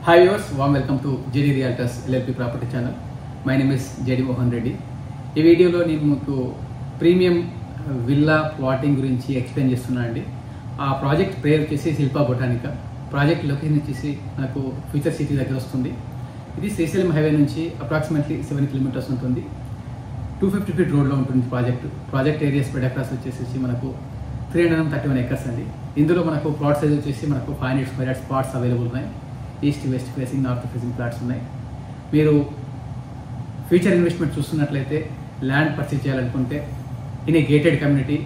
Hi viewers, warm welcome to JD Realtors LLP Property Channel. My name is JD Mohan Reddy. ఈ వీడియోలో నేను మీకు premium villa plotting గురించి explain చేస్తున్నాను అండి. ఆ ప్రాజెక్ట్ పేరు వచ్చేసి శిల్పా బొటానికా. ప్రాజెక్ట్ లొకేషన్ వచ్చేసి మనకు ఫ్యూచర్ సిటీ దగ్గర వస్తుంది. ఇది శ్రీశైలం హైవే నుంచి అప్రాక్సిమేట్లీ 7 కిలోమీటర్స్ ఉంటుంది. 250 ఫీట్ రోడ్లో ఉంటుంది ప్రాజెక్ట్ ఏరియా స్ప్రెడ్ అక్రాస్ వచ్చేసి మనకు 331 acres అండి. ఇందులో మనకు ప్లాట్ సైజ్ వచ్చేసి మనకు 500 స్క్వేర్ యార్డ్స్ ప్లాట్స్ అవైలబుల్ ఉన్నాయి. East west facing north facing plots ఉన్నాయి. మీరు ఫ్యూచర్ ఇన్వెస్ట్మెంట్ చూస్తున్నట్లయితే ల్యాండ్ పర్చేజ్ చేయాలనుకుంటే in a gated community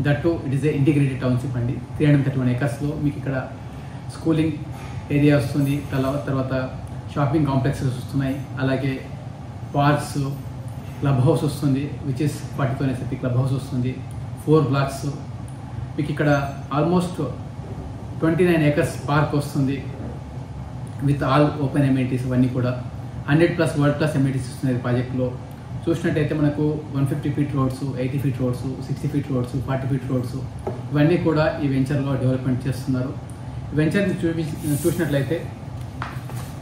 that it is a integrated township అండి. 331 acresలో మీకు ఇక్కడ స్కూలింగ్ ఏరియా వస్తుంది, తర్వాత షాపింగ్ కాంప్లెక్సెస్ వస్తున్నాయి, అలాగే పార్క్స్, క్లబ్ హౌస్ వస్తుంది which is 40 SFT club house వస్తుంది, 4 blocks. మీకు ఇక్కడ ఆల్మోస్ట్ 29 acres పార్క్ వస్తుంది విత్ ఆల్ ఓపెన్ ఎమ్యూనిటీస్. ఇవన్నీ కూడా 100+ వరల్డ్ క్లాస్ ఎమ్యూనిటీస్ వస్తున్నాయి ప్రాజెక్ట్లో. చూసినట్టయితే మనకు 150 feet roads, 80 feet roads, 60 feet roads, 40 feet roads ఇవన్నీ కూడా ఈ వెంచర్లో డెవలప్మెంట్ చేస్తున్నారు. వెంచర్ని చూసినట్లయితే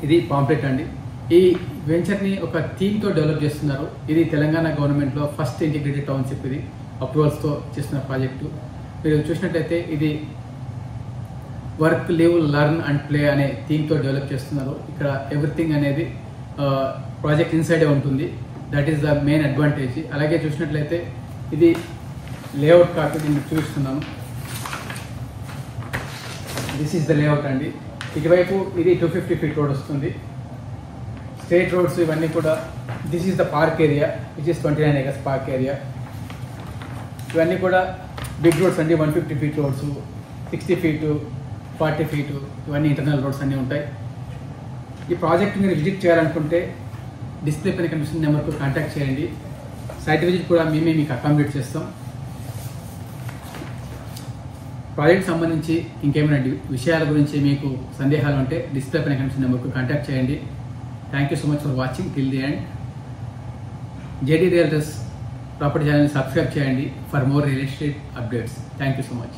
ఇది పాంప్లెట్ అండి. ఈ వెంచర్ని ఒక థీమ్తో డెవలప్ చేస్తున్నారు. ఇది తెలంగాణ గవర్నమెంట్లో ఫస్ట్ ఇంటిగ్రేటెడ్ టౌన్షిప్. ఇది అప్రూవల్స్తో చేస్తున్న ప్రాజెక్టు. మీరు చూసినట్లయితే ఇది work, live, learn and play అనే థీమ్తో డెవలప్ చేస్తున్నారు. ఇక్కడ ఎవ్రీథింగ్ అనేది ప్రాజెక్ట్ ఇన్సైడే ఉంటుంది. That is the main advantage. అలాగే చూసినట్లయితే ఇది లేఅవుట్ కాపీ నేను చూపిస్తున్నాను. దిస్ ఈస్ ద లేఅవుట్ అండి. ఇటువైపు ఇది 250 ఫీట్ రోడ్ వస్తుంది, స్ట్రేట్ రోడ్స్ ఇవన్నీ కూడా. This is the park area which is 29 acres park area. ఇవన్నీ కూడా బిగ్ రోడ్స్ అండి. 150 ఫీట్ రోడ్స్, 60 ఫీటు, 40 ఫీటు ఇవన్నీ ఇంటర్నల్ రోడ్స్ అన్నీ ఉంటాయి. ఈ ప్రాజెక్ట్ మీరు విజిట్ చేయాలనుకుంటే డిస్ప్లే పైన కనిపిస్తున్న నెంబర్కు కాంటాక్ట్ చేయండి. సైట్ విజిట్ కూడా మేమే మీకు అకామిడేట్ చేస్తాం. ప్రాజెక్ట్ సంబంధించి ఇంకేమైనా విషయాల గురించి మీకు సందేహాలు ఉంటే డిస్ప్లే పైన కనిపిస్తున్న నెంబర్కు కాంటాక్ట్ చేయండి. Thank you so much for watching till the end. JD Realtors property ఛానల్ని సబ్స్క్రైబ్ చేయండి for more real estate updates. Thank you so much.